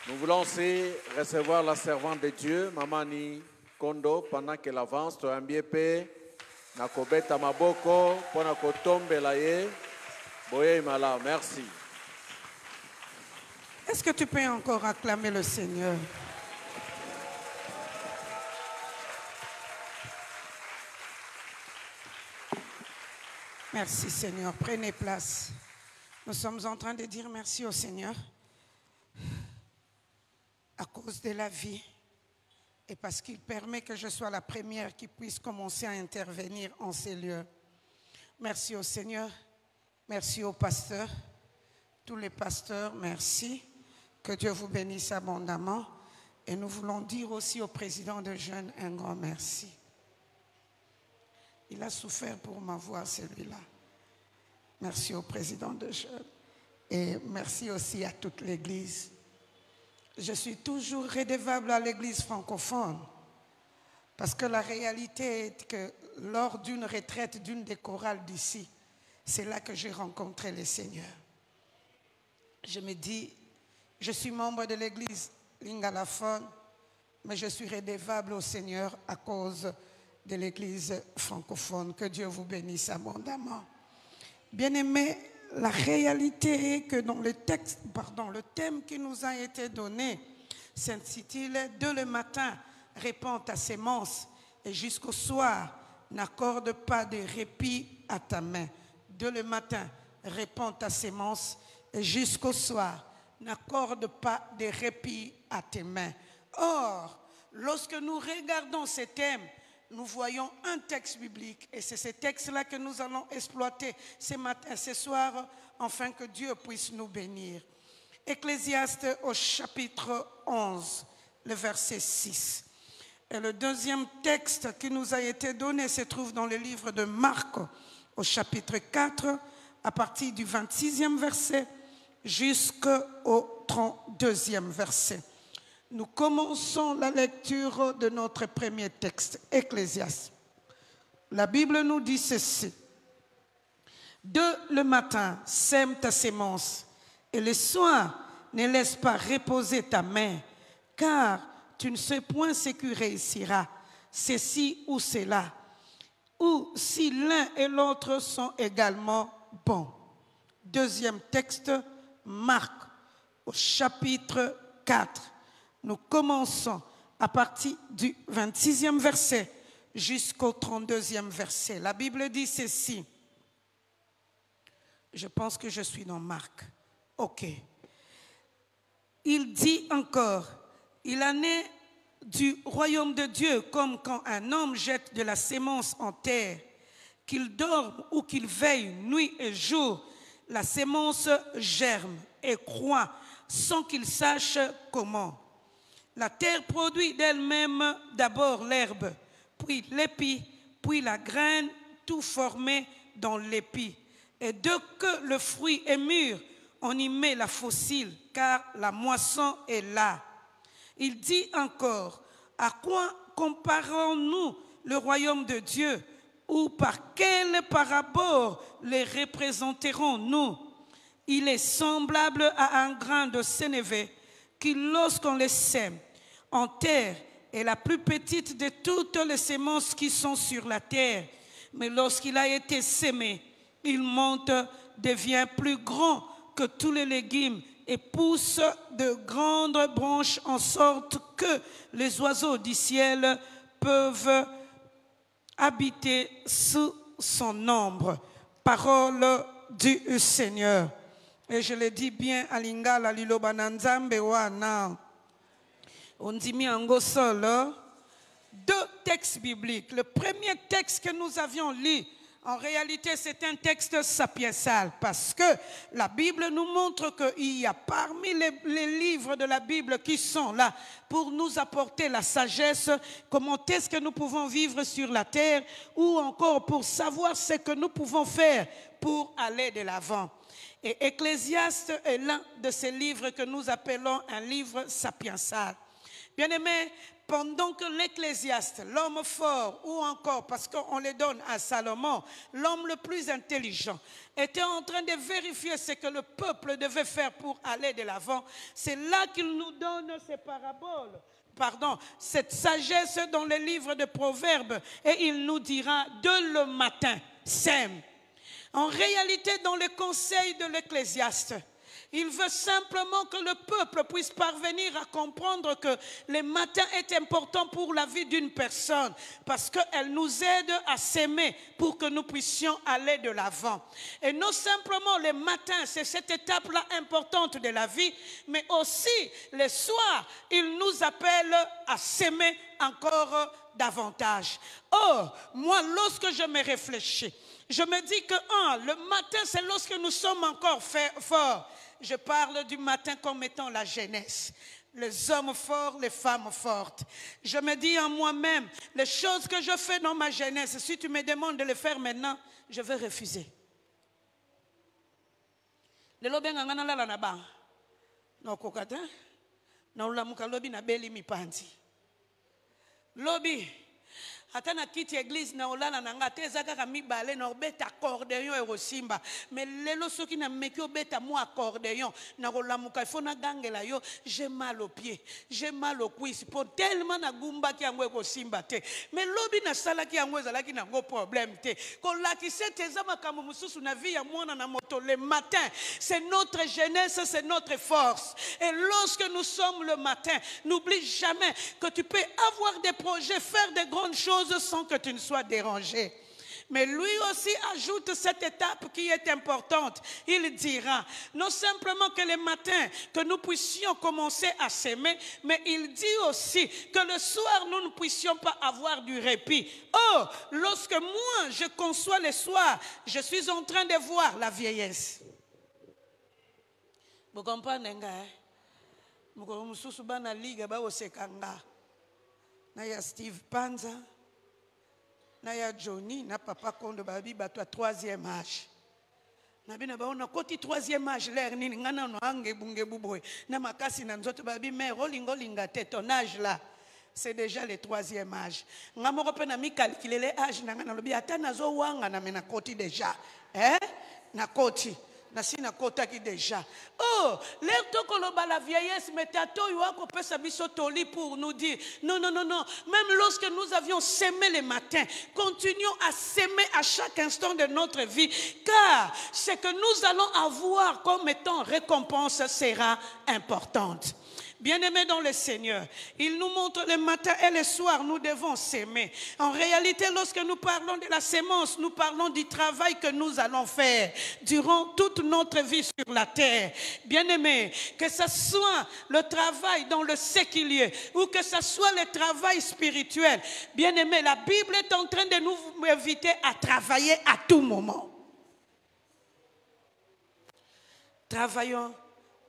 Nous voulons aussi recevoir la servante de Dieu, Mamani Kondo, pendant qu'elle avance. Toambiepe, Nakobeta Maboko, Ponakotombe Laye, Boye Mala. Merci. Est-ce que tu peux encore acclamer le Seigneur? Merci Seigneur. Prenez place. Nous sommes en train de dire merci au Seigneur à cause de la vie et parce qu'il permet que je sois la première qui puisse commencer à intervenir en ces lieux. Merci au Seigneur. Merci aux pasteurs. Tous les pasteurs, merci. Que Dieu vous bénisse abondamment. Et nous voulons dire aussi au président de jeunes un grand merci. Il a souffert pour m'avoir celui-là. Merci au président de jeunes. Et merci aussi à toute l'Église. Je suis toujours redevable à l'Église francophone. Parce que la réalité est que lors d'une retraite d'une des chorales d'ici, c'est là que j'ai rencontré le Seigneur. Je me dis, je suis membre de l'église lingalaphone, mais je suis redevable au Seigneur à cause de l'église francophone. Que Dieu vous bénisse abondamment. Bien-aimés, la réalité est que dans le texte, le thème qui nous a été donné s'intitule « De le matin, répands ta sémence et jusqu'au soir, n'accorde pas de répit à ta main. » De le matin, répands ta sémence et jusqu'au soir, n'accorde pas de répit à tes mains. Or, lorsque nous regardons ces thèmes, nous voyons un texte biblique et c'est ce texte-là que nous allons exploiter ce matin, ce soir, afin que Dieu puisse nous bénir. Ecclésiaste au chapitre 11, le verset 6. Et le deuxième texte qui nous a été donné se trouve dans le livre de Marc, au chapitre 4, à partir du 26e verset, jusqu'au 32e verset. Nous commençons la lecture de notre premier texte, Ecclésiaste. La Bible nous dit ceci. Dès le matin, sème ta sémence, et le soir, ne laisse pas reposer ta main, car tu ne sais point ce qui réussira, ceci ou cela, ou si l'un et l'autre sont également bons. Deuxième texte, Marc, au chapitre 4. Nous commençons à partir du 26e verset jusqu'au 32e verset. La Bible dit ceci. Je pense que je suis dans Marc. Ok. Il dit encore, il en est du royaume de Dieu comme quand un homme jette de la sémence en terre, qu'il dorme ou qu'il veille nuit et jour, la sémence germe et croît sans qu'il sache comment. La terre produit d'elle-même d'abord l'herbe, puis l'épi, puis la graine, tout formé dans l'épi. Et dès que le fruit est mûr, on y met la faucille, car la moisson est là. Il dit encore, à quoi comparons-nous le royaume de Dieu, ou par quelle parabole les représenterons-nous? Il est semblable à un grain de sénévé qui, lorsqu'on le sème en terre, est la plus petite de toutes les semences qui sont sur la terre. Mais lorsqu'il a été sémé, il monte, devient plus grand que tous les légumes et pousse de grandes branches en sorte que les oiseaux du ciel peuvent habiter sous son ombre. Parole du Seigneur. Et je le dis bien à Lingala Lilobananzambe wana. On dit mis en solo. Deux textes bibliques. Le premier texte que nous avions lu, en réalité, c'est un texte sapiensal parce que la Bible nous montre qu'il y a parmi les livres de la Bible qui sont là pour nous apporter la sagesse, comment est-ce que nous pouvons vivre sur la terre ou encore pour savoir ce que nous pouvons faire pour aller de l'avant. Et Ecclésiaste est l'un de ces livres que nous appelons un livre sapiensal. Bien-aimés, pendant que l'Ecclésiaste, l'homme fort, ou encore, parce qu'on les donne à Salomon, l'homme le plus intelligent, était en train de vérifier ce que le peuple devait faire pour aller de l'avant, c'est là qu'il nous donne ces paraboles. Cette sagesse dans les livres de Proverbes, et il nous dira de le matin, sème. En réalité, dans le conseil de l'Ecclésiaste, il veut simplement que le peuple puisse parvenir à comprendre que le matin est important pour la vie d'une personne parce qu'elle nous aide à s'aimer pour que nous puissions aller de l'avant. Et non simplement le matin, c'est cette étape-là importante de la vie, mais aussi le soir, il nous appelle à s'aimer encore davantage. Or, moi, lorsque je me réfléchis, je me dis que le matin, c'est lorsque nous sommes encore forts. Je parle du matin comme étant la jeunesse. Les hommes forts, les femmes fortes. Je me dis en moi-même, les choses que je fais dans ma jeunesse, si tu me demandes de les faire maintenant, je vais refuser. Lelo benga ngana lala na ba. Na kokata. Na ulamuka lobi na beli mipanzi. Lobi. Ata na kiti église na olala na nga te ezaka ka mibale na obeta accordéon e rosimba mais lelo soki na meki obeta mo accordéon na kolamuka ifo na gangela yo j'ai mal au pied, j'ai mal au cuisse pour tellement na gumba ki yango e rosimba te mais lobi na sala ki yango ezalaki na ngo problème te kolakise te za makambo mususu na vie ya mwana na moto le matin c'est notre jeunesse, c'est notre force et lorsque nous sommes le matin n'oublie jamais que tu peux avoir des projets, faire de grandes choses sans que tu ne sois dérangé. Mais lui aussi ajoute cette étape qui est importante. Il dira, non simplement que le matin, que nous puissions commencer à s'aimer, mais il dit aussi que le soir, nous ne puissions pas avoir du répit. Oh, lorsque moi, je conçois le soir, je suis en train de voir la vieillesse. Vous comprenez, Steve Panza, Naya Johnny, na papa Kondo Babi, bato à 3e âge. Nabina ba on a koti 3e âge l'air nini ngana no ange bunge buboy. Na makasi na nzoto babi mais rolingo linga te ton âge là. C'est déjà le 3e âge. Ngamoko pe na mi calculer les âges na ngana lobi ata nazo wanga na mena koti déjà. Na koti. Nasina kota qui déjà. Oh, l'air tokoloba la vieillesse, mais tato yuako pesa biso toli pour nous dire non, non, non, non. Même lorsque nous avions sémé le matin, continuons à s'aimer à chaque instant de notre vie, car ce que nous allons avoir comme étant récompense sera importante. Bien-aimés dans le Seigneur, il nous montre le matin et le soir, nous devons s'aimer. En réalité, lorsque nous parlons de la sémence, nous parlons du travail que nous allons faire durant toute notre vie sur la terre. Bien-aimés, que ce soit le travail dans le séculier ou que ce soit le travail spirituel, bien-aimés, la Bible est en train de nous inviter à travailler à tout moment. Travaillons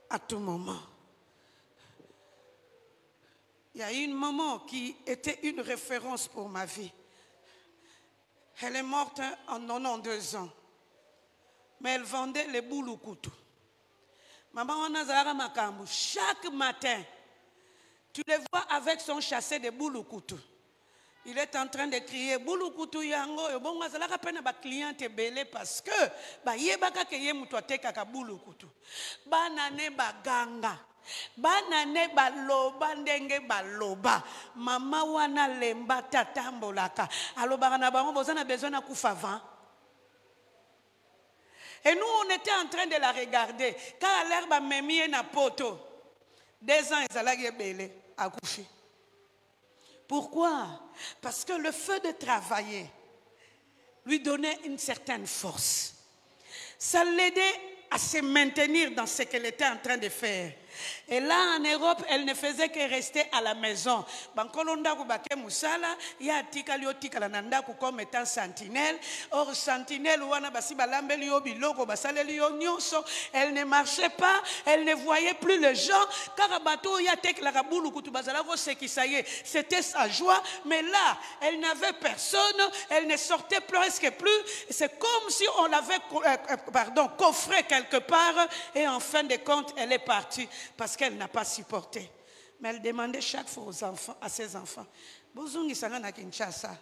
à tout moment. Il y a une maman qui était une référence pour ma vie. Elle est morte en 92 ans. Mais elle vendait les boulukoutou. Maman Nazara Makambu, chaque matin, tu le vois avec son chassé de boulukoutou. Il est en train de crier boulukoutou yango et bon azalaka pena ba client belé parce que ba yebaka ke ye muto ateka boulukoutou. Banane baganga. Banane baloba ndenge baloba mama wana lemba tatambolaka alobaka na bango bozana besoin na kufa vent. Et nous on était en train de la regarder car l'herbe a memie na poto 2 ans ezalaki ebele akufi. Pourquoi? Parce que le feu de travailler lui donnait une certaine force. Ça l'aidait à se maintenir dans ce qu'elle était en train de faire. Et là, en Europe, elle ne faisait que rester à la maison. Comme étant sentinelle. Or, sentinelle, elle ne marchait pas, elle ne voyait plus les gens. C'était sa joie. Mais là, elle n'avait personne, elle ne sortait presque plus. C'est comme si on l'avait coffré quelque part. Et en fin de compte, elle est partie. Parce qu'elle n'a pas supporté. Mais elle demandait chaque fois aux enfants, à ses enfants, bozongi sanga na Kinshasa.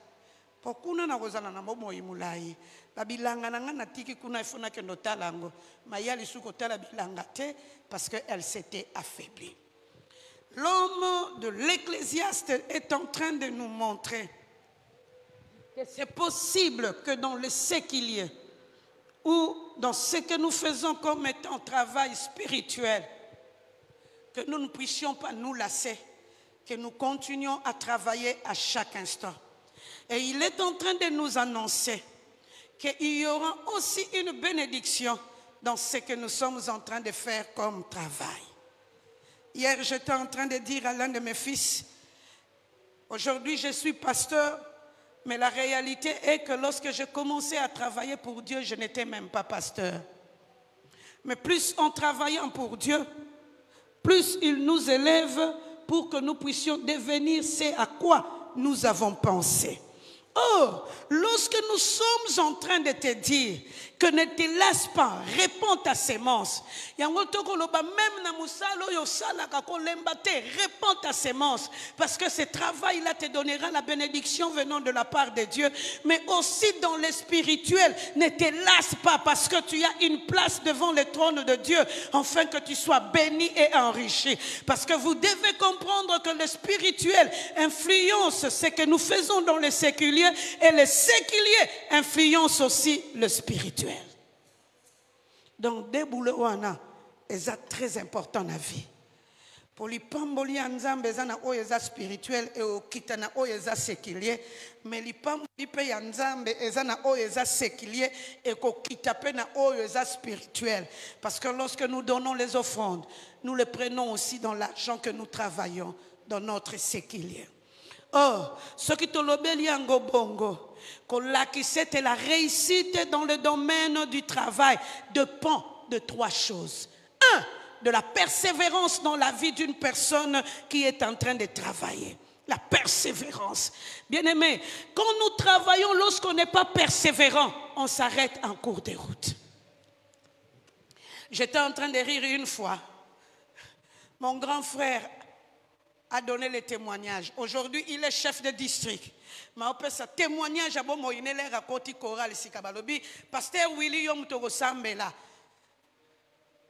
Pokuna na kozala na momo imulai. Babilanga nanga na tiki kuna ifuna ke notalango. Mayali suko tala bilanga te parce qu'elle s'était affaiblie. L'homme de l'Ecclésiaste est en train de nous montrer que c'est possible que dans le séculier ou dans ce que nous faisons comme étant travail spirituel, que nous ne puissions pas nous lasser, que nous continuions à travailler à chaque instant. Et il est en train de nous annoncer qu'il y aura aussi une bénédiction dans ce que nous sommes en train de faire comme travail. Hier, j'étais en train de dire à l'un de mes fils, aujourd'hui je suis pasteur, mais la réalité est que lorsque j'ai commencé à travailler pour Dieu, je n'étais même pas pasteur. Mais plus en travaillant pour Dieu, plus il nous élève pour que nous puissions devenir ce à quoi nous avons pensé. Oh, lorsque nous sommes en train de te dire que ne te laisse pas, répands ta sémence. Même na musalo yo sala kakolemba te, répands ta sémence parce que ce travail-là te donnera la bénédiction venant de la part de Dieu, mais aussi dans le spirituel, ne te lasse pas parce que tu as une place devant le trône de Dieu afin que tu sois béni et enrichi. Parce que vous devez comprendre que le spirituel influence ce que nous faisons dans le séculier et le séculier influence aussi le spirituel. Donc, des boulots est très important dans la vie. Pour les pamboli anzambe ezana oyeza spirituel et au kitana oyeza séculier, mais les pamboli pe anzambe ezana oyeza séculier et ko kitape na oyeza spirituel. Parce que lorsque nous donnons les offrandes, nous les prenons aussi dans l'argent que nous travaillons dans notre séculier. Oh, ce qui te l'obélit en bongo, que c'était la réussite dans le domaine du travail dépend de trois choses. Un, de la persévérance dans la vie d'une personne qui est en train de travailler. La persévérance. Bien-aimé, quand nous travaillons, lorsqu'on n'est pas persévérant, on s'arrête en cours de route. J'étais en train de rire une fois. Mon grand frère a donné le témoignage. Aujourd'hui, il est chef de district. Mais on peut sa témoignage à bon moyen l'air à côté choral ici kabalobi. Pasteur William Torosambela.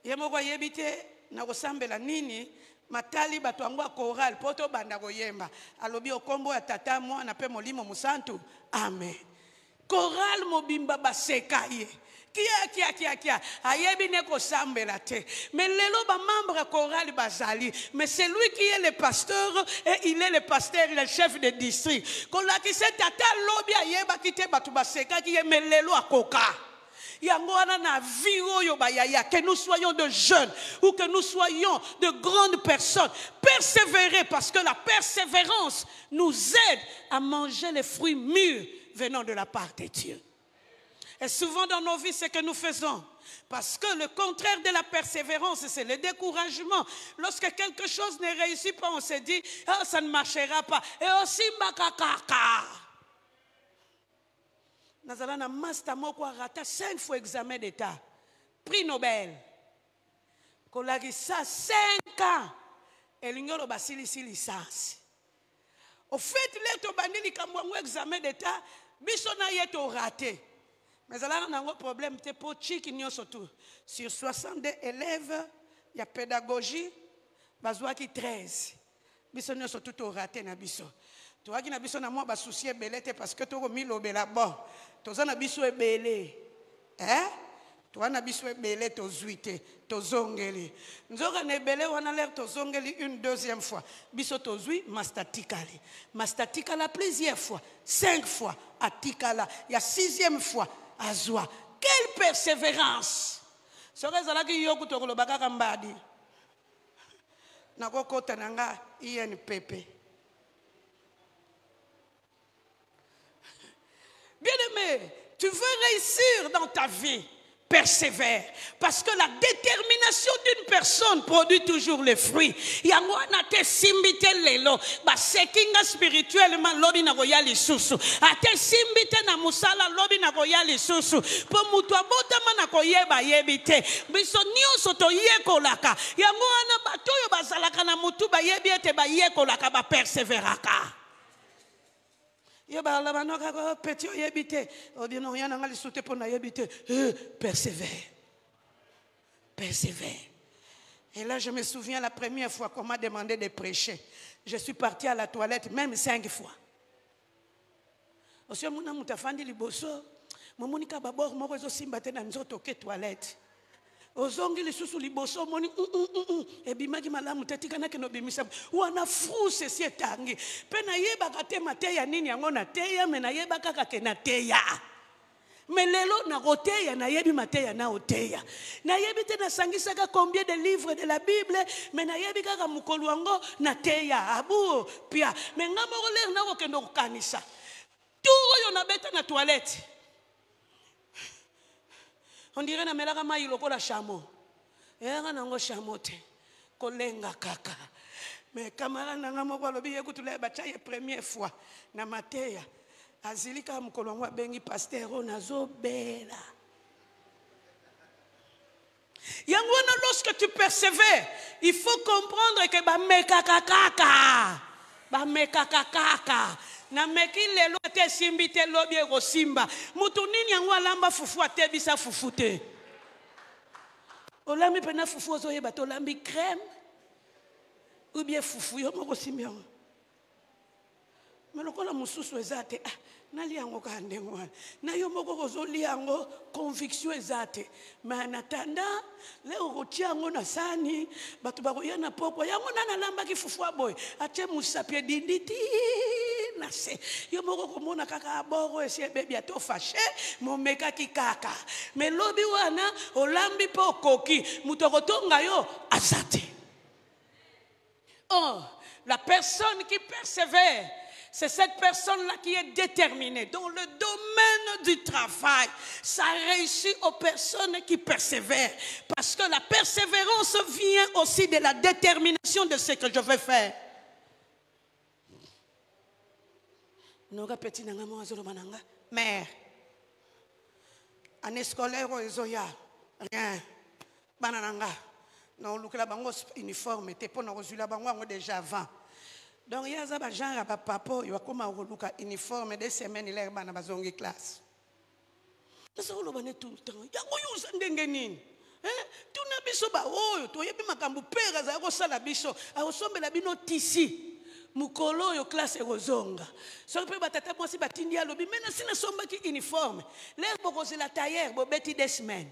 Yemo yebite na kosambela nini matali bato yango choral poto banda koyemba. Alobi okombo ya tata mwana pe molimo musantu. Amen. Choral mobimba baseka ye. Kia. Ayebi ne kosambela te. Mais lelo ba membre choral bazali. Mais c'est lui qui est le pasteur et il est le pasteur, il est le chef de district. Quand la qui se tata lobi ayeba kite batu baseka ki me lelo akoka. Que nous soyons de jeunes ou que nous soyons de grandes personnes, persévérer parce que la persévérance nous aide à manger les fruits mûrs venant de la part de Dieu. Et souvent dans nos vies, c'est ce que nous faisons. Parce que le contraire de la persévérance, c'est le découragement. Lorsque quelque chose ne réussit pas, on se dit, oh, ça ne marchera pas. Et aussi, makakaka. Nazala na master moko rata 5 fois examen d'état. Prix Nobel. Kolagi ça 5 ans. Et l'ingolo basili si licence. Au fait, l'éto bandili kamwango examen d'état, bisona yeto raté. Mais là, on a un problème. C'est pour qui n'y a surtout. Sur 62 élèves, il y a pédagogie, il y a 13. Biso n'y a surtout raté na biso. Tu vois qu'il y a biso na moi souci belé parce que tu as mis le belé bon. Tu as biso e belé. Hein? Tu as biso e belé to zuite, to zongeli. Nous avons belé on a l'air to zongeli une deuxième fois. Biso to zui mastatikali. Mastatikala plusieurs fois, 5 fois atikala. Il y a 6e fois. Azwa. Quelle persévérance! Serait ce que yo kuto ko baka kambadi. Na ko kota nanga INPP. Bien-aimé, tu veux réussir dans ta vie. persévère. Parce que la détermination d'une personne produit toujours les fruits. Yango anate simbite lelo, ba sekinga spirituellement lobi na goya lisusu. Ate simbite na musala lobi na goya lisusu. Po mutu abotama na koyeba yebite. Biso nyonso to yekolaka. Yango ana batoyo bazalaka na mutu ba yebi ete ba yekolaka ba perseveraka. Persévère. Persévère. Et là, je me souviens la première fois qu'on m'a demandé de prêcher. Je suis partie à la toilette même 5 fois. Aussi, mon amour, tafandi liboso, mon monika babor, mon réseau simbate dans nzoto ke toilette. Ozongi lisusu liboso moni ebimaki malamu tetikana keno bimisa wana fruse si etangi pe na yeba kate mateya nini yango na teya me na yeba kaka ke na teya me lelo na roteya na yebi mateya na oteya na yebi te na sangisaka combien de livres de la Bible me na yebi kaka mukolu wango na teya abu pia me ngamo ler na okendo kanisa tout yo na beta na toilette. On dirait na melaka mai lokola chameau. Yanga nango chameau te. Kolenga kaka. Mais kamara nanga moko alobi ekutula bacha ye première fois na mateya. Azilika mukolo ngwa bengi pasteur onazo bela. Yangwana lorsque tu persévères, il faut comprendre que ba mekaka kaka. Ba mekaka kaka. Na meki lelo te simbi te lobi ego simba mutu nini yango alamba fufu ate bisa fufu te olambi pena fufu ozo yeba to lambi crème ou bien fufu yo moko simbi yango melokola mususu ezate nali yango ka ndengo na yo moko kozoli yango conviction ezate mais en attendant leo kotia yango na sani bato bakoya na poko yango nana lamba ki fufu aboy atie musapie dinditi na se yo moko komona kaka aboro esi bebi ato fâché momeka ki kaka mais lobi wana olambi po koki mutokotonga yo azate. Oh, la personne qui persévère, c'est cette personne-là qui est déterminée. Dans le domaine du travail, ça réussit aux personnes qui persévèrent. Parce que la persévérance vient aussi de la détermination de ce que je vais faire. Mère, année scolaire, rien. Banananga. Non, le bango uniforme, t'es pas dans bango déjà avant. Donc il y a des gens à papa, il y a comme un uniforme des semaines il est dans bazongi classe. Ça on le voit tout le temps. Il y a quoi vous ndengeni? Tu n'as biso ba oh, tu y a bien makambu père za ko sala biso, a osombe la bino tisi. Mukolo yo classe rozonga. So pe batata moi si batindi alobi mena sina somba ki uniforme. L'air boko la tailleur bo beti des semaines.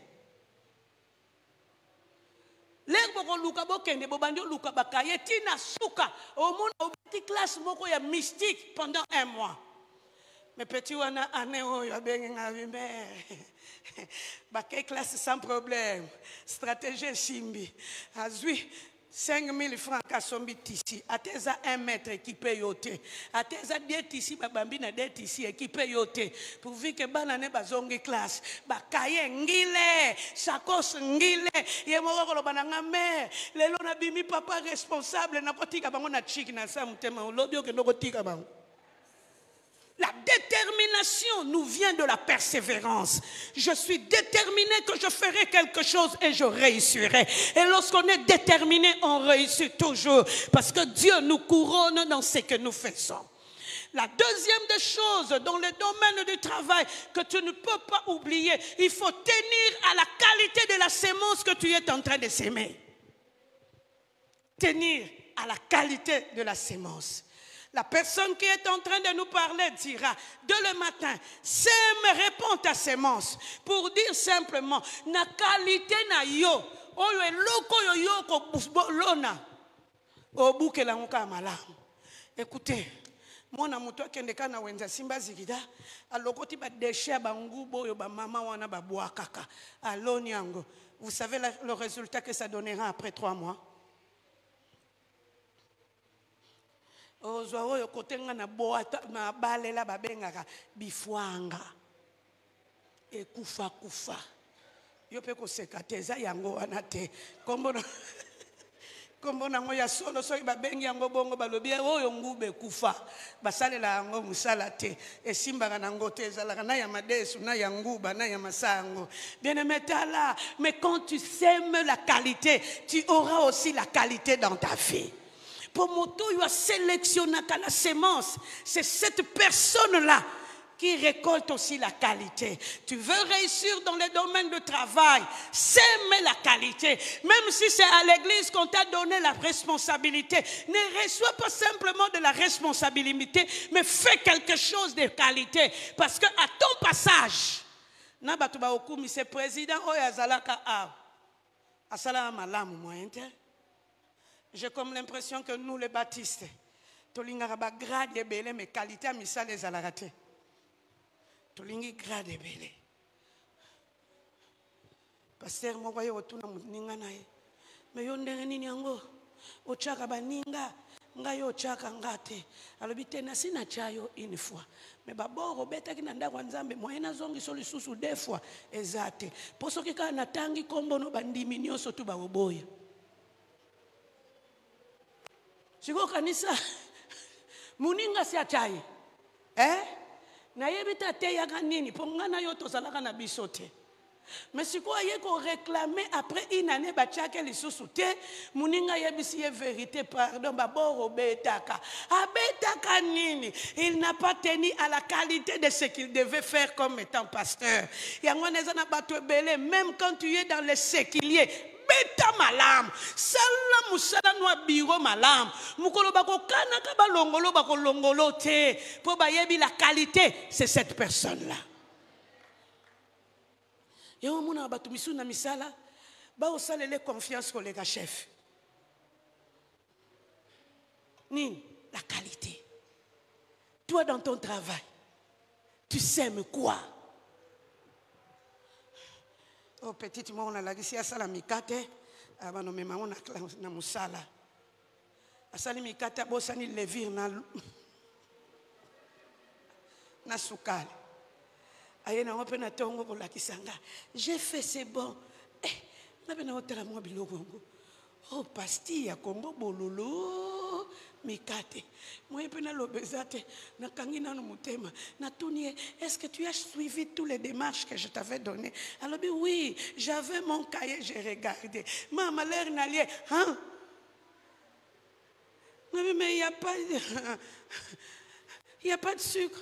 L'air boko luka bokende bo bandi luka bakaye tina suka au monde au petit classe moko ya mystique pendant 1 mois. Mais petit wana ane oyo benga mère. Bakay classe sans problème. Stratégie simbi. Azui 5 000 francs kasombi tisi. Ateza 1 mètre équipé yote. Ateza 2 tisi babambi na 2 tisi équipé yote. Pourvu que banane bazongi classe. Bakaye ngile. Sakos ngile. Yemoko kolobananga mère. Lelo na bimi papa responsable na kotika bango na chiki na sa mutema. Lobio ke noko tika bango. La détermination nous vient de la persévérance. Je suis déterminé que je ferai quelque chose et je réussirai. Et lorsqu'on est déterminé, on réussit toujours. Parce que Dieu nous couronne dans ce que nous faisons. La deuxième des choses dans le domaine du travail que tu ne peux pas oublier, il faut tenir à la qualité de la sémence que tu es en train de s'aimer. Tenir à la qualité de la sémence. La personne qui est en train de nous parler dira, dès le matin, sème, répond ta sémence. Pour dire simplement, na qualité na yo, oyo eloko yo yo ko lona, obuke la muka malamu. Écoutez, mona muto akendeka na wenza simba zikida, alokoti ba déchet ba ngubo yo ba mama wana ba boa kaka, aloni yango. Vous savez le résultat que ça donnera après 3 mois? Ozo kotenga na boata na balela babengaka bifwanga ekufa kufa Yo pe ko sekate za yango wana te. Kombo nango ya solo soki babengi yango bongo balobi oyo ngube kufa basalela yango musala te esimbaka nango te ezalaka na ya madesu na ya nguba na ya masango. Bien-aimé tala, mais quand tu sèmes la qualité, tu auras aussi la qualité dans ta vie. Pour moto il a sélectionné la sémence, c'est cette personne-là qui récolte aussi la qualité. Tu veux réussir dans les domaines de travail, sème la qualité. Même si c'est à l'église qu'on t'a donné la responsabilité, ne reçois pas simplement de la responsabilité, mais fais quelque chose de qualité. Parce que à ton passage, Nabatuba Okumi, c'est président Oyazalaka A. Asala malamu moyente. J'ai comme l'impression que nous les baptistes, Tolingaraba grade et belé, mais qualité à missa les alarate. Tolingi grade et belé. Pasteur, moi voyez autour de mon nae. Mais yon dengeni nyango. Ochaka baninga. Nga yo chaka ngate. Alobite na sina chayo une fois. Mais baboro beta kinanda kwa nzambe. Moyena zongi soli susu deux fois. Ezate. Poso kika natangi kombo no bandimi nyoso tu baoboya. Siko kanisa. Muninga si achai. Na yebita te yaga nini. Pongana yo tozalaka na bisote. Mais si quoi y est réclamer après une année bachake les sous-souté muninga yebisi ye vérité pardon baboro betaka abetaka nini il n'a pas tenu à la qualité de ce qu'il devait faire comme étant pasteur yango nezana bato belé même quand tu es dans les séquiliers beta malam sala musala no biro malam mukolo bako kana ka balongolo bako longolo te po bayebi la qualité c'est cette personne là. Et on a battu misuna misala, ba o salele confiance collègue chef. Ni la qualité. Toi dans ton travail, tu sèmes quoi? Oh petite moi on a la gisia sala mikate, abano mema on a na musala. Asali mikate bosani levir na sukali. J'ai fait c'est bon. Oh pastille Congo bololo mikate. Moi pena lobezate na kangina no mutema na tunie. Est-ce que tu as suivi toutes les démarches que je t'avais données? Alors oui, j'avais mon cahier, j'ai regardé. Maman l'air n'allait hein? Mais il y a pas de sucre.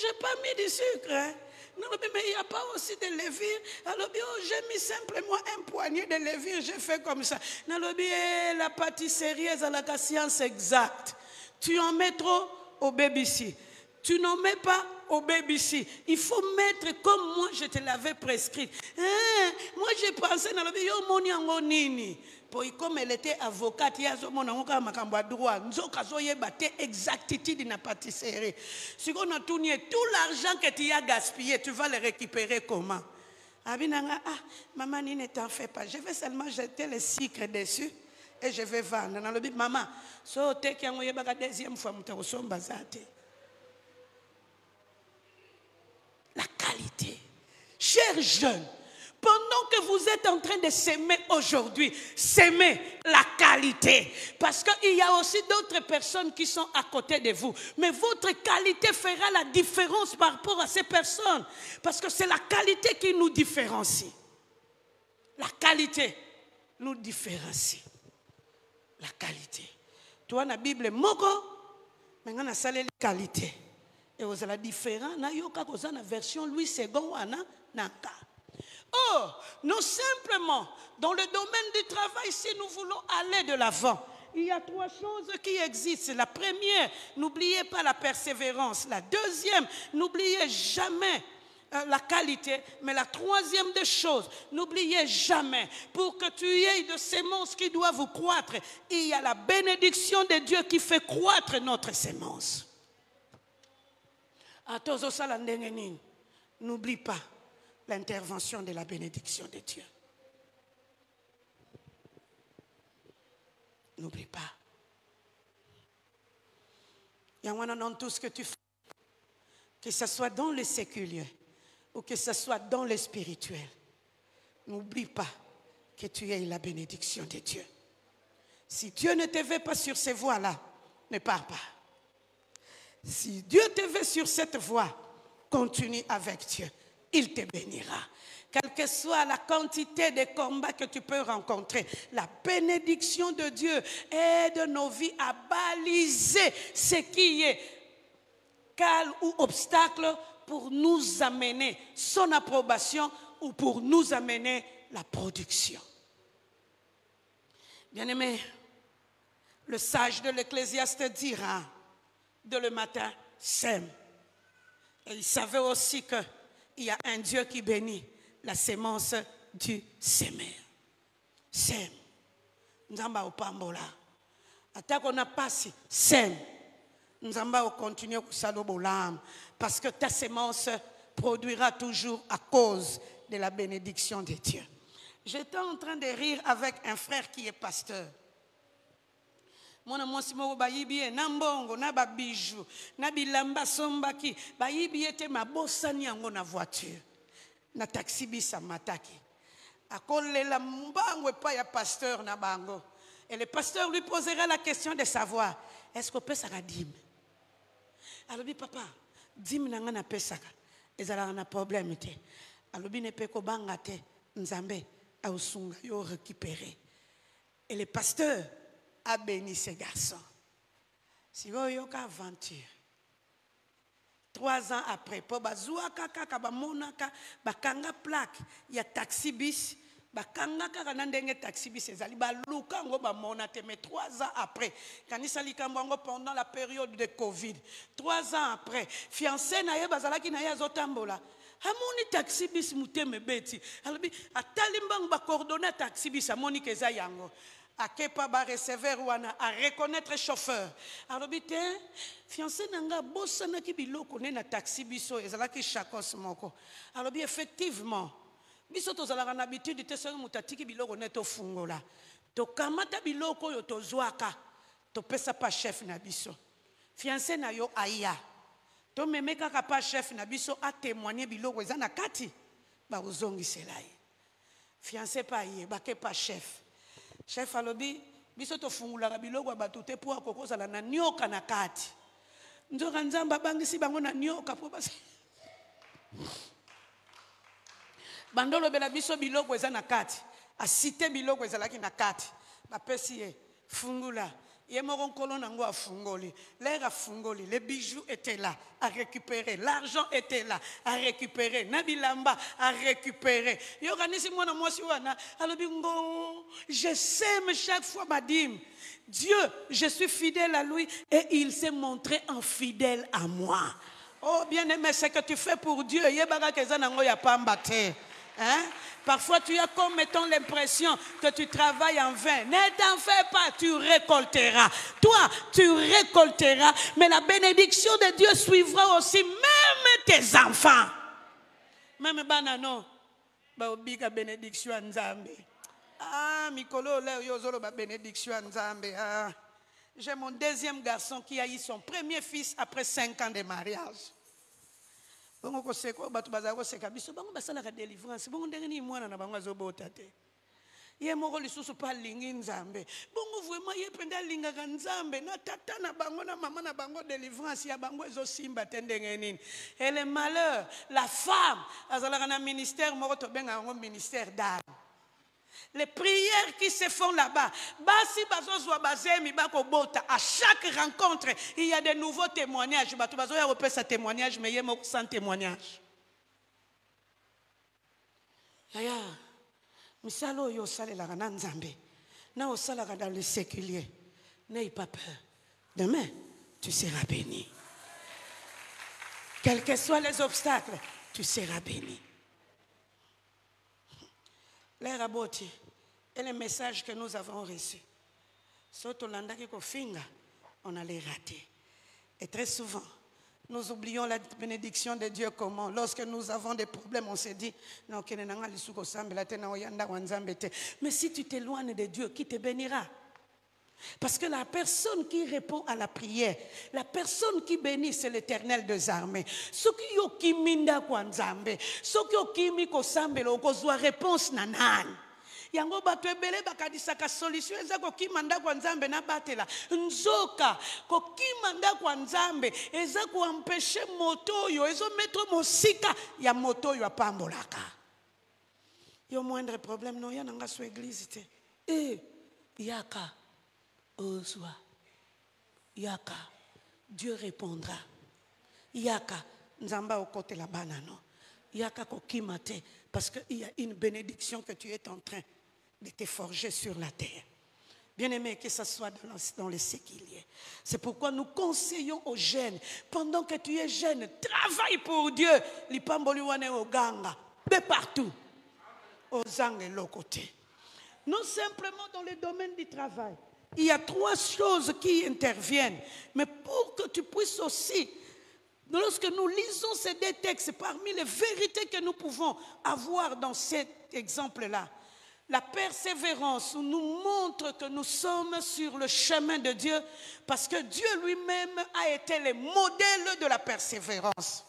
J'ai pas mis de sucre. Hein? Non, mais il n'y a pas aussi de levure. Alors, j'ai mis simplement un poignet de levure. J'ai fait comme ça. La pâtisserie est à la science exacte. Tu en mets trop au BBC. Tu n'en mets pas au BBC. Il faut mettre comme moi je te l'avais prescrit. Moi j'ai pensé dans le nini. Comme elle était avocate, il y a un droit. Nous avons exactitude dans la pâtisserie. Si on a tout l'argent que tu as gaspillé, tu vas le récupérer comment? Maman, ne t'en fais pas. Je vais seulement jeter le sucre dessus et je vais vendre. Maman, so te qui a deuxième fois, la qualité. Chers jeunes, pendant que vous êtes en train de s'aimer aujourd'hui, s'aimer la qualité. Parce qu'il y a aussi d'autres personnes qui sont à côté de vous. Mais votre qualité fera la différence par rapport à ces personnes. Parce que c'est la qualité qui nous différencie. La qualité nous différencie. La qualité. Toi, dans la Bible, moko, maintenant, on a salé la qualité. Et vous avez différent. Na yoka koza na version Louis II wana naka. Oh, non simplement dans le domaine du travail, si nous voulons aller de l'avant, il y a trois choses qui existent. La première, n'oubliez pas la persévérance. La deuxième, n'oubliez jamais la qualité. Mais la troisième des choses, n'oubliez jamais, pour que tu aies de sémences qui doivent croître, il y a la bénédiction de Dieu qui fait croître notre sémence. N'oublie pas l'intervention de la bénédiction de Dieu. N'oublie pas. Il y a dans tout ce que tu fais, que ce soit dans le séculier ou que ce soit dans le spirituel. n'oublie pas que tu es la bénédiction de Dieu. Si Dieu ne te veut pas sur ces voies-là, ne pars pas. Si Dieu te veut sur cette voie, continue avec Dieu. Il te bénira. Quelle que soit la quantité de combats que tu peux rencontrer, la bénédiction de Dieu aide nos vies à baliser ce qui est cal ou obstacle pour nous amener son approbation ou pour nous amener la production. Bien-aimé, le sage de l'Ecclésiaste dira de le matin, sème. Et il savait aussi qu'il y a un Dieu qui bénit la sémence du semeur. Sème. Nzamba opambola. Attaque on a passé, sème. Nzamba on continue kusalo bolam. Parce que ta sémence produira toujours à cause de la bénédiction de Dieu. J'étais en train de rire avec un frère qui est pasteur. Mwana mwasi moko bayibi e na mbongo na ba bijou na bilamba sombaki bayibi ete mabosani yango na voiture na taxi bisa mataki akolela mbango epa ya pasteur na bango et le pasteur lui posera la question de savoir est-ce que pesaka dîme alobi papa dîme nanga na pesaka ezala na problème te alobi ne pe ko banga te nzambe ausunga yo récupérer et le pasteur a béni ces garçons. Si vous avez une aventure, 3 ans après, pour bazoua kaka bamonaka bakanga plaque, il y a taxi bis, bakanga kaka nandenge taxi bis ezali baluka ngo bamonate mais 3 ans après, kanisa likambo pendant la période de Covid, 3 ans après, fiancé na ye bazalaki na ye azotambola. Amoni taxi bis muteme beti. Alobi atali mbango ba coordonner taxi bis amoni keza yango. A kepa ba recevoir wana a reconnaître chauffeur. Alors bité fiancé nanga bosana ki biloko ne na taxi biso ezalaki chakos moko. Alors bi effectivement biso tozalaka na habitude te so mutatiki biloko ne to fungola. To kamata biloko yo to zwaka to pesa pa chef na biso. Fiancé na yo aya. To memeka ka pa chef na biso a témoigner biloko ezana kati ba uzongi selai. Fiancé pa ye ba ke pa chef. Chef alobi biso to fungula biloko batute po akokoza na nyoka na kati. Nzoka nzamba bangisi bango na nyoka po basi. Bandolo bela biso biloko eza na kati. A cité biloko ezalaki na kati. Ba pesi ye fungula. Ye moko nkolo nango afungoli. L'air afungoli. Les bijoux étaient là à récupérer. L'argent était là à récupérer. Nabilamba à récupérer. Yoganisi mwana mwasi wana alobi ngo je sème chaque fois ma dîme. Dieu, je suis fidèle à lui et il s'est montré infidèle à moi. Oh bien-aimé, ce que tu fais pour Dieu, yebaka keza nango ya pamba te. Hein? Parfois tu as comme mettons l'impression que tu travailles en vain. Ne t'en fais pas, tu récolteras. Toi, tu récolteras, mais la bénédiction de Dieu suivra aussi même tes enfants. Même banano, ba obiga bénédiction à Nzambe. Ah, mikolo le yozolo ba bénédiction à Nzambe. Ah. J'ai mon deuxième garçon qui a eu son premier fils après 5 ans de mariage. Bongo ko seko batu bazako seka biso bango basala ka délivrance bongo ndenge ni mwana na bango azobota te ye moko lisusu pa lingi Nzambe bongo vraiment ye penda linga ka Nzambe na tata na bango na mama na bango délivrance ya bango ezo simba te ndenge nini et le malheur la femme azala na ministère moko to benga ngo ministère d'âme. Les prières qui se font là-bas, à chaque rencontre, il y a de nouveaux témoignages. Il y a témoignage, mais il y a sans témoignage. Yaya, misalo yo sale la gana Nzambe, na osala dans le séculier. N'aie pas peur. Demain, tu seras béni. Quels que soient les obstacles, tu seras béni. Les rabotis et les messages que nous avons reçus. On a les ratés. Et très souvent, nous oublions la bénédiction de Dieu comment. Lorsque nous avons des problèmes, on se dit, non, mais si tu t'éloignes de Dieu, qui te bénira? Parce que la personne qui répond à la prière, la personne qui bénit, c'est l'Éternel des armées. Ce qui yo kiminda kwa nzambe, ce qui yo kimi ko sambelo ko zwa réponse nanan. Yango bato ebele bakadisaka solution eza ko kimanda kwa nzambe na batela. Nzoka ko kimanda kwa nzambe eza ko empêcher moto yo, ezo mettre mosika ya moto yo apambolaka. Yo moindre problème no ya nanga so église te. Yaka Ozwa. Yaka, Dieu répondra. Yaka, Nzamba au côté la banano. Yaka kokimate, parce qu'il y a une bénédiction que tu es en train de te forger sur la terre. Bien-aimé, que ce soit dans les séquiliers. C'est pourquoi nous conseillons aux jeunes, pendant que tu es jeune, travaille pour Dieu. Lipamboliwane au ganga, de partout. Aux angles et l'autre côté. Non simplement dans le domaine du travail. Il y a 3 choses qui interviennent. Mais pour que tu puisses aussi, lorsque nous lisons ces 2 textes, parmi les vérités que nous pouvons avoir dans cet exemple-là, la persévérance nous montre que nous sommes sur le chemin de Dieu parce que Dieu lui-même a été le modèle de la persévérance.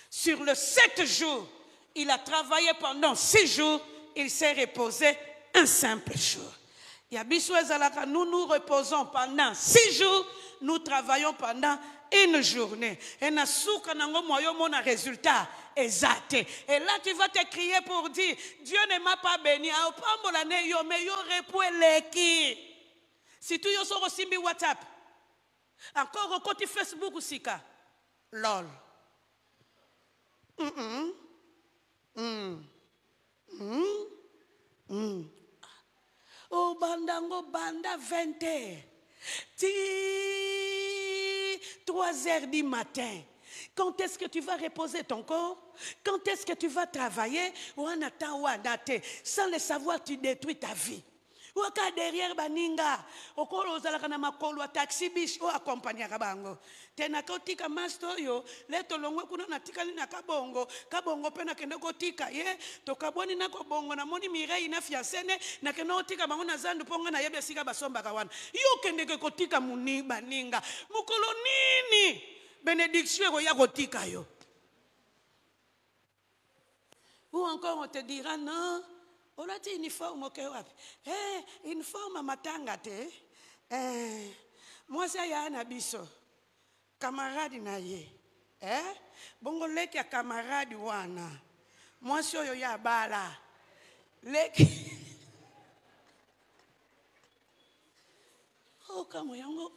Sur le 7 jours, il a travaillé pendant 6 jours, il s'est reposé un simple jour. Nous nous reposons pendant 6 jours, nous travaillons pendant une journée. Et nous avons un résultat exact. Et là, tu vas te crier pour dire, Dieu ne m'a pas béni. Si tu es aussi sur WhatsApp, encore au côté Facebook ou Sika, lol. Oh, bandango banda 20h. 3h du matin. Quand est-ce que tu vas reposer ton corps? Quand est-ce que tu vas travailler? Sans le savoir, tu détruis ta vie. Waka derrière baninga okolo ozalaka na makolo a taxi bish o accompagner kabango tena kotika master yo leto longwe kuna natikali na kabongo pena kende kotika ye to kaboni na kobongo na moni mirei na fiancene na keno tika bango na zandu ponga na yebya sika basomba kawana yo kende ke kotika muni baninga mukolo nini bénédiction ko ya kotika yo ou encore on te dira non. On a dit uniforme au cœur. Uniforme matanga te. Moi c'est Yana Biso. Camarade na ye. Bongo leki ya camarade wana. Moi c'est yo ya bala. Leki. Oh kama yango.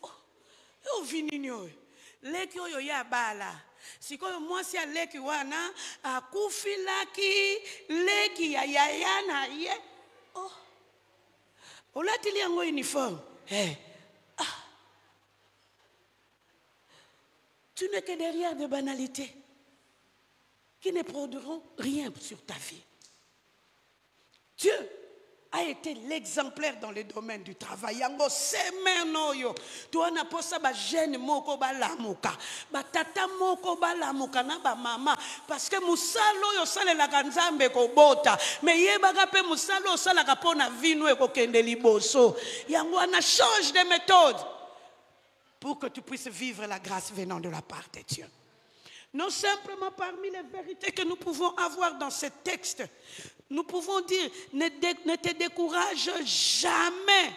Oh vininyo. Leki yo ya bala. Sikoyo mwasi ya leki wana akufilaki leki ya yayana ye. Oh. Olatili yango uniforme. Tu n'es que derrière des banalités qui ne produiront rien sur ta vie. Dieu a été l'exemplaire dans le domaine du travail. Yango semeno yo. Toi na posa ba jeune moko ba lamuka. Ba tata moko ba lamuka na ba mama. Parce que musalo yo sale la kanzambe ko bota. Mais yebaka pe musalo sala ka pona vino e ko kende liboso. Yango ana change de méthode. Pour que tu puisses vivre la grâce venant de la part de Dieu. Non simplement parmi les vérités que nous pouvons avoir dans ce texte, nous pouvons dire, ne te décourage jamais.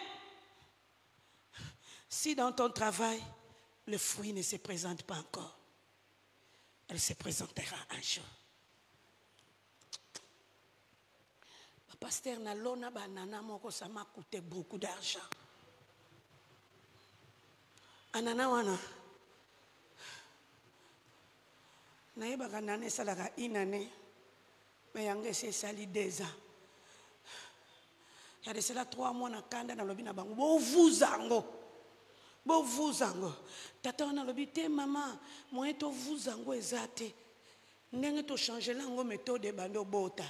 Si dans ton travail, le fruit ne se présente pas encore, elle se présentera un jour. Pasteur Nalona banana moko ça m'a coûté beaucoup d'argent. Anana wana. Naïba nane salaka inane. Mais yango c'est sali 2 ans. Il y a de cela 3 mois na kanda na lobi na bango. Bo vous ango. Tata na lobi te maman, moi to vous ango ezate. Ndenge to changer lango méthode bando bota.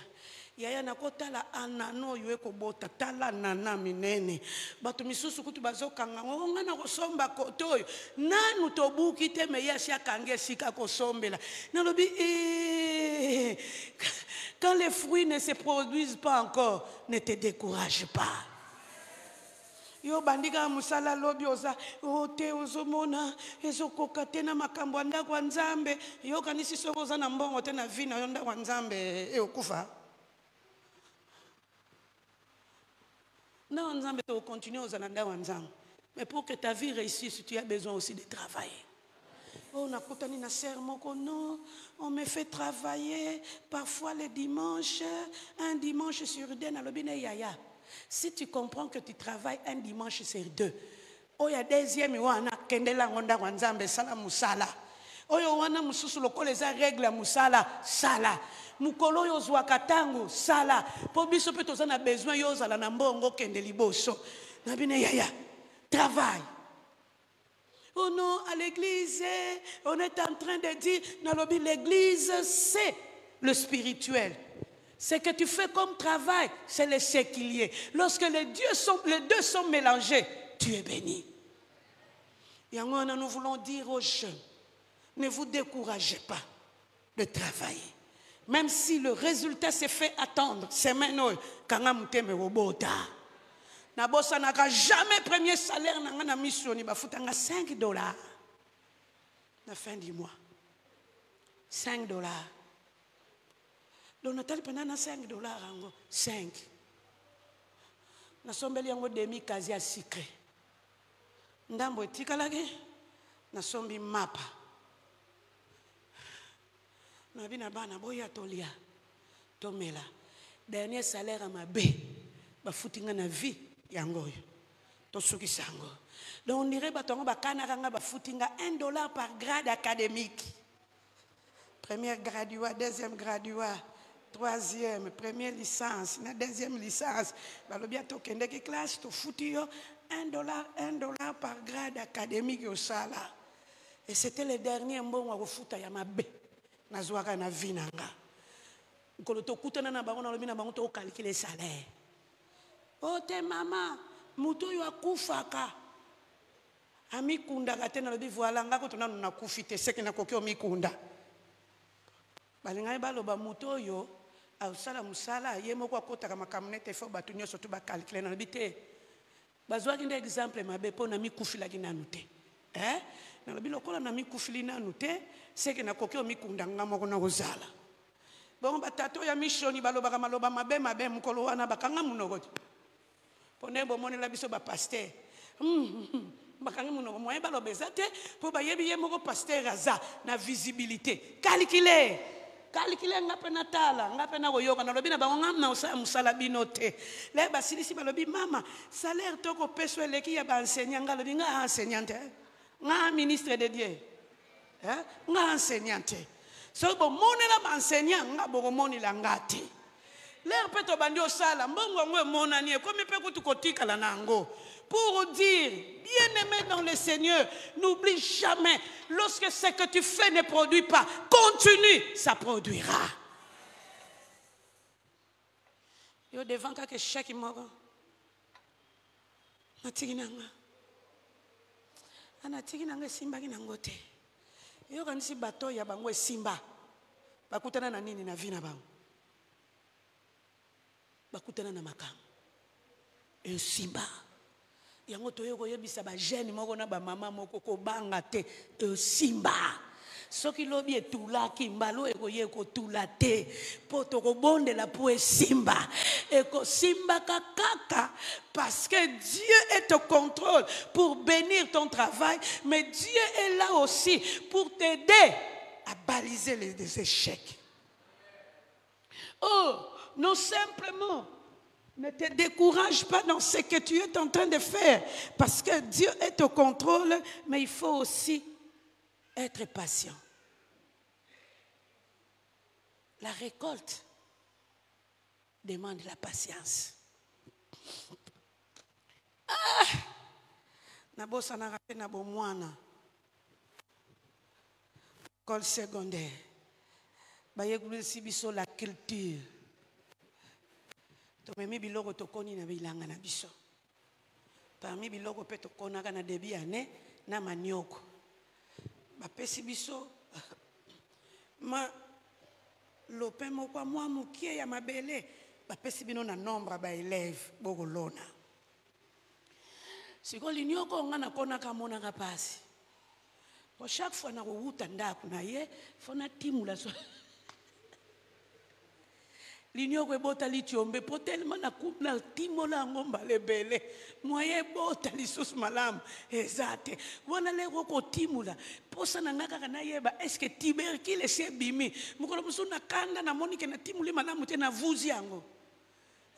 Yaya nakotala anano yo ekobota tala nana minene. Bato misusu kutu bazokanga ngo ngana kosomba kotoyo. Nanu tobuki te me yasi akange sika kosombela. Na lobi quand les fruits ne se produisent pas encore, ne te décourage pas. Yo bandika musala lobi oza ote ozomona ezokoka te na makambo ya ndako ya Nzambe yo kanisi soko oza na mbongo te na vi na yo ndako ya Nzambe okufa ndako ya Nzambe to continue ozala ndako ya Nzambe. Mais pour que ta vie réussisse, tu as besoin aussi de travailler. Oh, on a contenu na sermon que non, on me fait travailler parfois les dimanches, un dimanche sur deux na lobine yaya. Si tu comprends que tu travailles un dimanche sur deux, oh ya deuxième wana kendela ngonda kwa Nzambe sala musala. Oh yo wana mususu lokole za règle musala sala. Mukolo yo zwa katango sala. Po biso pe toza na besoin yo zala na mbongo kende liboso. Na bine yaya. Travail. Oh non, à l'église, on est en train de dire, Nalobi, l'église, c'est le spirituel. Ce que tu fais comme travail, c'est le séculier. Lorsque les deux sont mélangés, tu es béni. Et nous voulons dire aux jeunes, ne vous découragez pas de travailler. Même si le résultat s'est fait attendre, c'est maintenant, quand on te robota. Na bossa naka jamais premier salaire na na mission ni bafutanga $5 na fin du mois. $5. Donc natali pendant $5 ango 5. Na sombeli yango demi kazi ya secret. Ndambo etikalage na sombi mapa. Na bina bana boya tolia tomela. Dernier salaire à ma bé bafutinga na vie yango to suki sango. Donc on dirait batongo bakana kanga bafutinga $1 par grade académique. Premier graduat, deuxième graduat, troisième, première licence, na deuxième licence. Balobi atokende ki classe to futi yo $1 par grade académique au sala. Et c'était le dernier mbongo wa kufuta ya mabe. Nazwaka na vinanga. Nkolo to kutana na bango na lobi na bango to calculer salaire. Oh te mama, mutu yo akufaka. Amikunda katena lobi voilà ngako tona na kufite seki na kokyo mikunda. Balinga baloba mutu yo ausala musala yemo kwa kota kama kamnete fo batu nyoso tu ba calculer na lobi te. Bazwa kinde exemple mabe po na mikufila kinanu te. Na lobi lokola na mikufili nanu te seki na kokyo mikunda ngamoko na kozala. Bon batato ya mishoni baloba kama loba mabe mukolo wana bakanga munogoti. Ponembo moni la biso ba pasteur. Bakanga munogo moyen balobeza te po bayebi ye moko pasteur aza na visibilité. Calculer ngape na tala ngape na koyoka na lobi na bango ngamna osala musala bino te. Le basilisi balobi mama salaire toko peso eleki ya ba enseignant ngalobi nga enseignante. Nga ministre de Dieu. Nga enseignante. So bo monela ba enseignant nga bo moni la ngati. L'air peut te bandir au sala, pour dire, bien-aimé dans le Seigneur, n'oublie jamais, lorsque ce que tu fais ne produit pas, continue, ça produira. Yo devant quelque chèque mort. Natiginanga. Anatiginanga simba kinangote. Yo kanisi bato ya bango simba. Bakutana na nini na vina bango. Bakutana na makam un simba yango toyoko yebisa ba jeune moko na ba mama moko ko banga te un simba soki lobi etulaki mbalo ekoye ko tulate poto ko bondela po simba eko simba kaka parce que Dieu est au contrôle pour bénir ton travail, mais Dieu est là aussi pour t'aider à baliser les échecs. Oh, non simplement, ne te décourage pas dans ce que tu es en train de faire, parce que Dieu est au contrôle, mais il faut aussi être patient. La récolte demande la patience. Nabosa na rape na bomwana. École secondaire. Bayegulisi biso la culture. Tomemi biloko tokoni na bilanga na biso. Parmi biloko pe tokonaka na début année na manioko. Bapesi biso ma lope moko mwa mukie ya mabele bapesi bino na nombre ba élèves bokolona. siko linyoko nga nakona kamona kapasi po chaque fois na kuuta ndaku na ye fona timula so linyoko ebota litiombe po tellement na timola ngomba lebele moye bota lisusu malamu ezate wana leko ko timula posa na ngaka na yeba est-ce que tubercule se bimi mukolo musu na kanda na monike na timuli malamu te na vuzi yango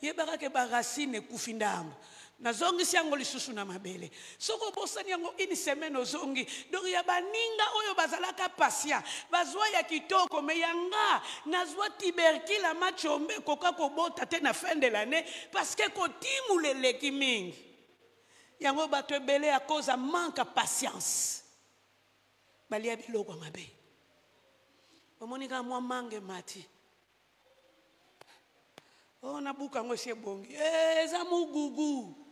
yeba ke ba racine kufindambo na zongi siango lisusu na mabele soko bosani yango une semaine ozongi donc ya baninga oyo bazalaka patient bazwa ya kitoko me yanga nazwa tubercule machombe koka kobota te na fin de l'année parce que kotimuleleki mingi yango bato ebele à cause de manque de patience balia biloko mabe omonika mwa mange mati o nabuka ngo sebongi eza mugugu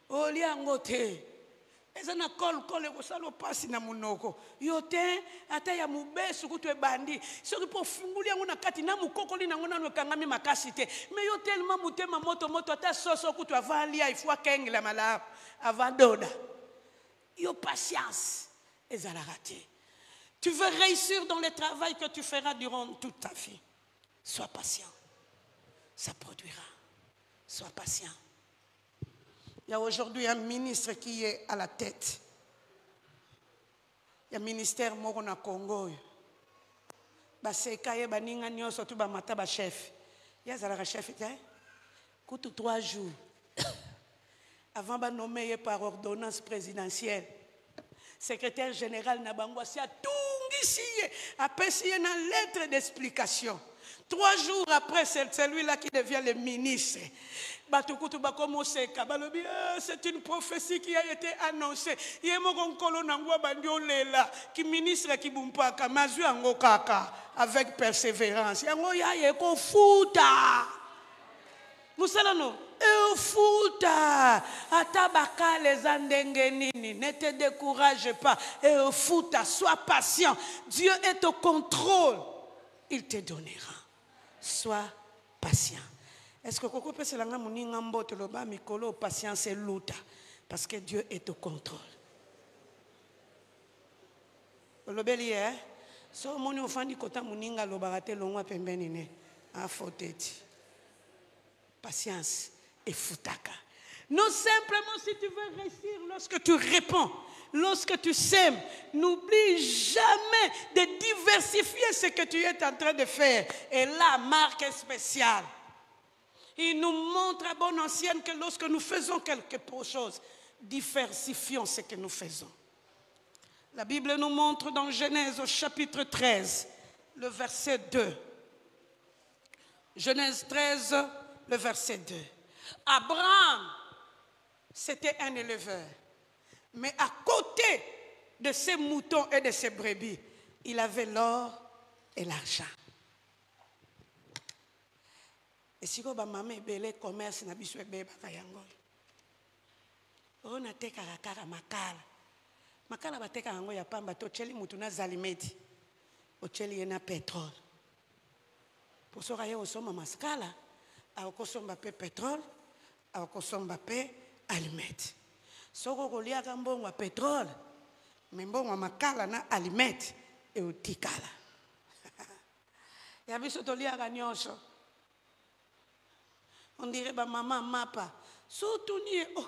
olia ngote eza na kol kosalo pasi na munoko yote ata ya mubesu kutu ebandi soki po funguli yango na kati na mukokoli nango nanu ekangami makasi te mais yo tellement mutema moto ata soso kutu avalia ifwa kengela mala avadoda yo patience ezala raté. Tu veux réussir dans le travail que tu feras durant toute ta vie, sois patient, ça produira. Sois patient. Il y a aujourd'hui un ministre qui est à la tête. Il y a un ministère Morona Congo. Baseka ye baninga nyonso tu ba mata ba chef. Ya zala chef te. Kutu 3 jours. Avant ba nommer par ordonnance présidentielle. Secrétaire général Nabangwasi a tungisiye apesiye na lettre d'explication. 3 jours après, c'est celui-là qui devient le ministre. C'est une prophétie qui a été annoncée. Il y a un ministre qui avec persévérance. Il y a un fouta. Fouta. Atabaka les andengenini. Ne te décourage pas. Fouta. Sois patient. Dieu est au contrôle. Il te donnera. Sois patient. Est-ce que koko pese langa muninga mbote loba mikolo patience et luta parce que Dieu est au contrôle. Lobeli so moni ofandi kota muninga loba te longwa pembeni ne a foteti. Patience et futaka. Non simplement si tu veux réussir lorsque tu réponds. Lorsque tu sèmes, n'oublie jamais de diversifier ce que tu es en train de faire. Et là, marque spéciale. Il nous montre à bonne ancienne que lorsque nous faisons quelque chose, diversifions ce que nous faisons. La Bible nous montre dans Genèse au chapitre 13, le verset 2. Genèse 13, le verset 2. Abraham, c'était un éleveur. Mais à côté de ses moutons et de ses brebis, il avait l'or et l'argent. Et si vous avez un commerce, vous avez un commerce. On a été à makala. Makala va être à pamba. Tocheli mutuna zalimeti. Ocheli yena pétrole. Pour ce qui est au sommet mascala, à okosomba pe pétrole, à okosomba pe alimeti. Soko kolia kambongo pétrole, mbongo makala na alimeti e utikala. Ya biso tolia kanyosho. On dirait ba maman mapa. Surtout ni oh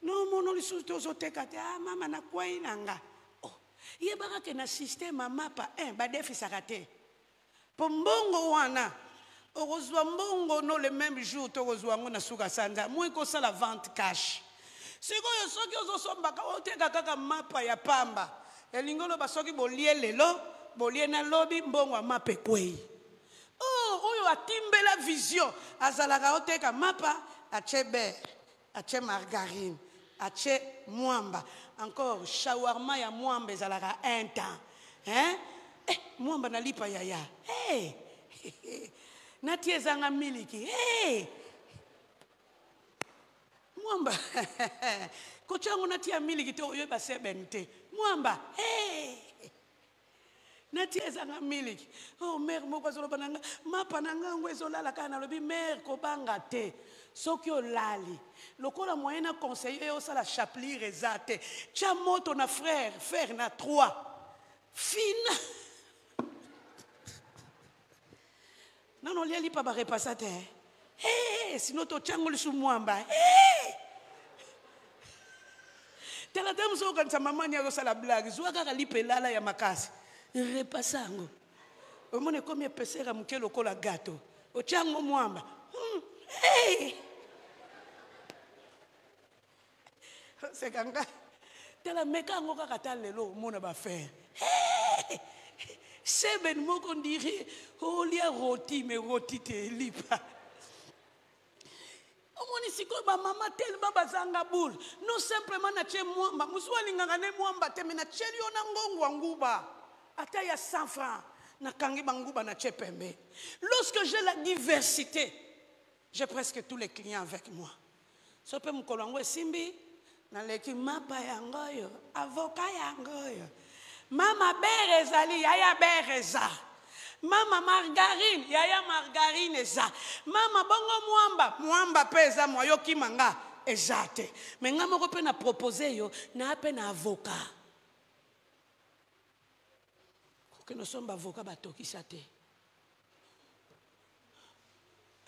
non mono li surtout zoteka te ah mama na kwa inanga. Oh ye baka ke na système mapa ba defi sakate. Pombongo wana orozwa mbongo no le même jour to rozwa ngo na suka sanda. Moi ko sala vente cash. Sikoyo soki ozosombaka oteka kaka mapa ya pamba elingolo basoki bolie lelo bolie na lobi mbongo mapa kwei oh oyo atimbela vision azalaka oteka mapa ache beurre ache margarine ache mwamba encore shawarma ya mwamba ezalaka un temps hein mwamba nalipa yaya nati ezanga miliki mwamba kochangu natia miliki to yoba sebente mwamba Nati ezanga miliki. Oh mère moko zolo bananga mapa nanga ngwezo lala kana lobi mère ko banga te. Soki olali. Lokola moyen na conseiller au sala chapli rezate. Tia moto na frère, frère na 3. Fina. Non liali pa ba repasate. Eh, sinon to tiangoli su mwamba. Eh. Tela dame so kan sa mama nya go sala blague. Zwa kaka lipelala ya makasi. Repassango. Omone comme pesera muke lokola gato. Otiango mwamba. Hey! C'est kanga. Tela meka ngo kaka talelo mona ba faire. Hey! Seben moko ndiri olia roti me roti te lipa. Omoni siko ba mama tel baba zanga boule. Non simplement na che mwamba. Muswali ngangane mwamba te me na chelio na ngongo nguba. Ata ya 100 francs. Na kangi banguba na che pembe. Lorsque j'ai la diversité, j'ai presque tous les clients avec moi. Sope mkolangwe simbi na leki mapa yangoyo, avocat yangoyo. Mama berezali yaya bereza. Mama margarine yaya margarine eza. Mama bongo mwamba pesa moyo kimanga ezate. Mais nga moko pe na proposer yo na pe na avocat. Que nous sommes avocats batokisa te.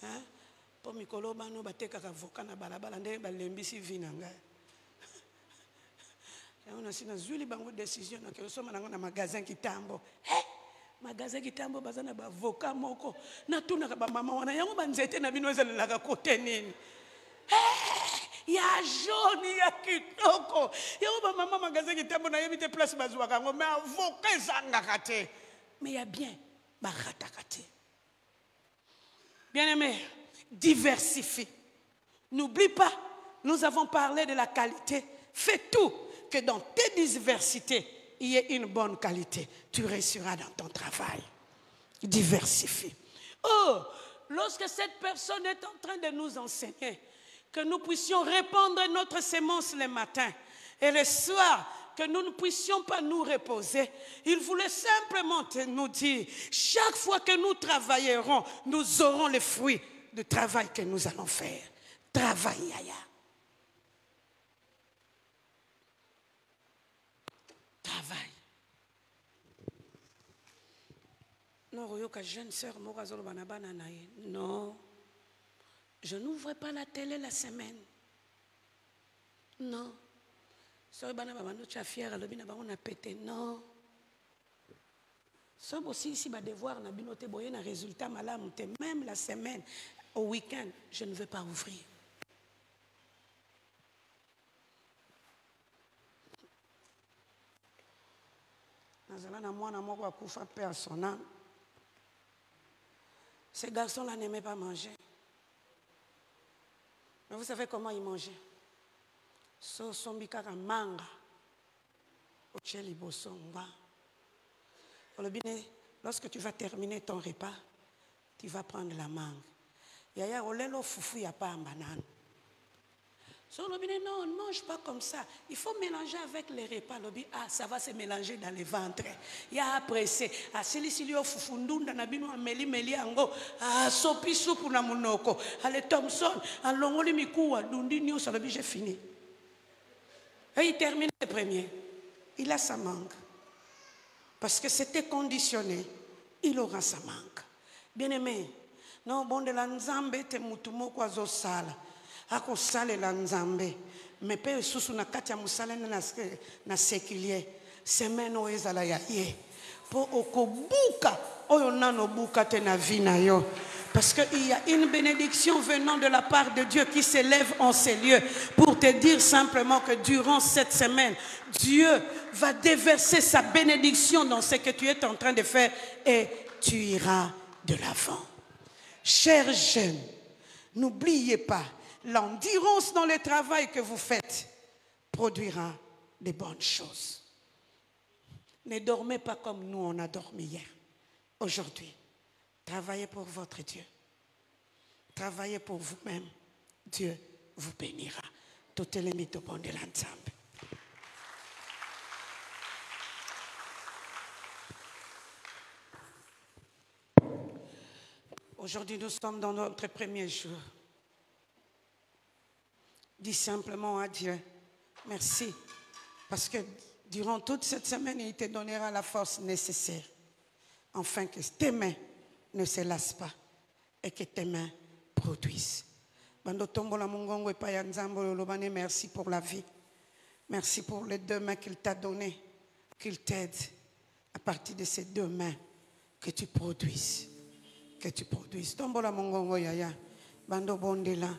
Hein? Pour mikolo bano bateka avocat na balabala ndenge balembisi vina ngai. On a sina zuli bango décision na ke soma na magasin kitambo. Magasin kitambo bazana ba avocat moko. Na tuna ka ba mama wana yango banzete na bino ezala ka kote nini. Ya jaune ya kitoko. Yango ba mama magasin kitambo na yebite place bazwa kango mais avocat zanga kate. Mais il y a bien barata kate. Bien-aimé, diversifie. N'oublie pas, nous avons parlé de la qualité. Fais tout que dans tes diversités, il y ait une bonne qualité. Tu réussiras dans ton travail. Diversifie. Oh, lorsque cette personne est en train de nous enseigner, que nous puissions répandre notre sémence le matin et le soir, que nous ne puissions pas nous reposer. Il voulait simplement nous dire, chaque fois que nous travaillerons, nous aurons les fruits du travail que nous allons faire. Travail, yaya. Travail. Non, jeune sœur, non. Je n'ouvre pas la télé la semaine. Non. So bana baba no cha fière lobi na bango na pété non. So aussi si ba devoir na binote boye na résultat malamu te même la semaine au week-end je ne veux pas ouvrir. Nazala na mwana moko akufa paix à son âme. Ces garçons-là n'aimaient pas manger. Mais vous savez comment ils mangeaient? So sombika manga ocheli bosongwa. Lorsque tu vas terminer ton repas, tu vas prendre la mangue. Yaya olelo fufu ya pa banane. So non, ne mange pas comme ça. Il faut mélanger avec les repas. Ça va se mélanger dans le ventre. Il y a pressé. Celui-ci fufu ndunda na bino meli ango. Sopi soupe na munoko. Ale Thompson, alongoli mikuwa dundi nyo ça j'ai fini. Et il termine le premier. Il a sa mangue. Parce que c'était conditionné. Il aura sa mangue. Bien-aimé, non, bon de la nzambe te mutumo kwa zo sala. Ako sale la nzambe. Mais pe susu na kati ya musala na séculier. Semaine o ezala ya ye. Po okobuka oyo nano buka te na vie na yo. Parce qu'il y a une bénédiction venant de la part de Dieu qui s'élève en ces lieux pour te dire simplement que durant cette semaine, Dieu va déverser sa bénédiction dans ce que tu es en train de faire et tu iras de l'avant. Chers jeunes, n'oubliez pas, l'endurance dans le travail que vous faites produira de bonnes choses. Ne dormez pas comme nous on a dormi hier. Aujourd'hui, travaillez pour votre Dieu. Travaillez pour vous-même. Dieu vous bénira. Toutes les mythes au bon de l'ensemble. Aujourd'hui, nous sommes dans notre premier jour. Dis simplement à Dieu, merci. Parce que durant toute cette semaine, il te donnera la force nécessaire. Afin que tes mains ne se lassent pas et que tes mains produisent. Merci pour la vie. Merci pour les 2 mains qu'il t'a données. Qu'il t'aide à partir de ces 2 mains que tu produises. Que tu produises. Tombola mongongo yaya. Bando bondela.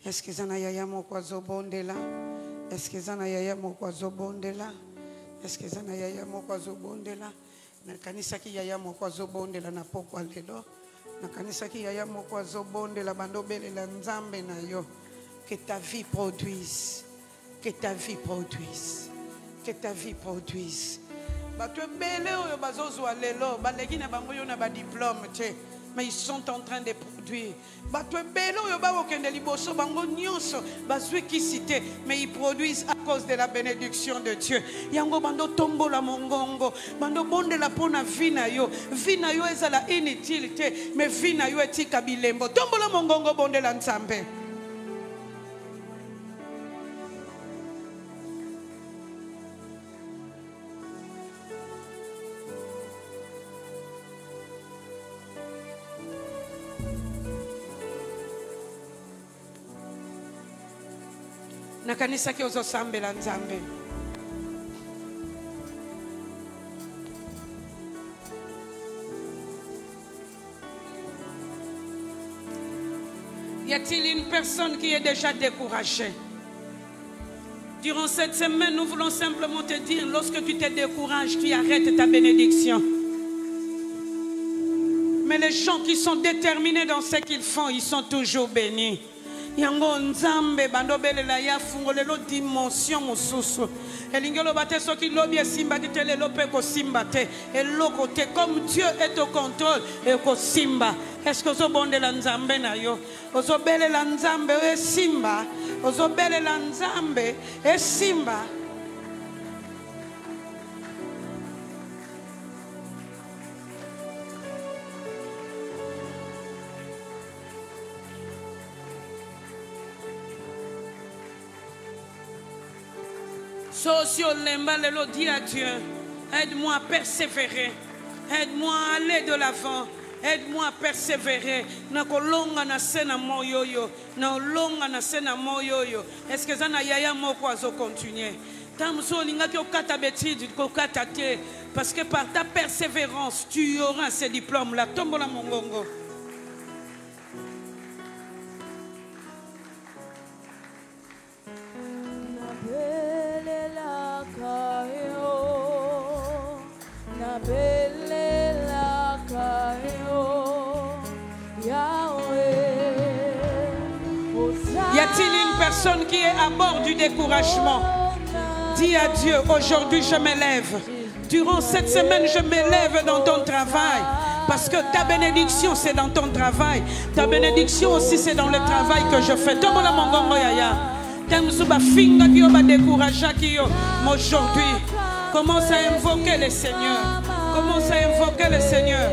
Est-ce que zana yaya mokwazo bondela? Est-ce que zana yaya mokwazo bondela? Est-ce que zana yaya mokwazo bondela? Na kanisa ki yaya mokwazo bondela na pokwa lelo. Na kanisa ki yaya mokwazo bondela bando belela nzambe na yo. Que ta vie produise. Que ta vie produise. Que ta vie produise. Bato bele oyo bazozwa lelo baleki na bango yo na ba diplôme te. Mais ils sont en train de produire. Mais ils produisent à cause de la bénédiction de Dieu. Yango bando tombo la mongongo. Bando bonde la pona vina yo. Vina yo ezala inutilité. Mais vina yo etika bilembo. Tombo la mongongo bonde la nzambe. Na kanisa ki ozosambela nzambe. Y a-t-il une personne qui est déjà découragée? Durant cette semaine, nous voulons simplement te dire, lorsque tu te décourages, tu arrêtes ta bénédiction. Mais les gens qui sont déterminés dans ce qu'ils font, ils sont toujours bénis. Yango nzambe bandobele la ya fungolelo dimension mosusu elingelo bate soki lobi simba ditele lope ko simba te eloko te comme Dieu est au contrôle et ko simba. Est-ce que zo bonde la nzambe na yo ozo bele la nzambe e simba ozo bele la nzambe e simba. Socio lemba lelo dit à Dieu, aide-moi à persévérer, aide-moi à aller de l'avant, aide-moi à persévérer. Na kolonga na sena moyoyo, na longa na sena moyoyo. Est-ce que ça na yaya moko azo continuer? Tamso linga ki okata betide ko kata te, parce que par ta persévérance tu auras ces diplômes là. Tombola mongongo. Y a-t-il une personne qui est à bord du découragement? Dis à Dieu, aujourd'hui je m'élève. Durant cette semaine, je m'élève dans ton travail. Parce que ta bénédiction, c'est dans ton travail. Ta bénédiction aussi, c'est dans le travail que je fais. Aujourd'hui, commence à invoquer le Seigneur. Commence à invoquer le Seigneur.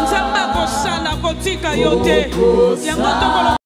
Nzamba kosala kotika yote.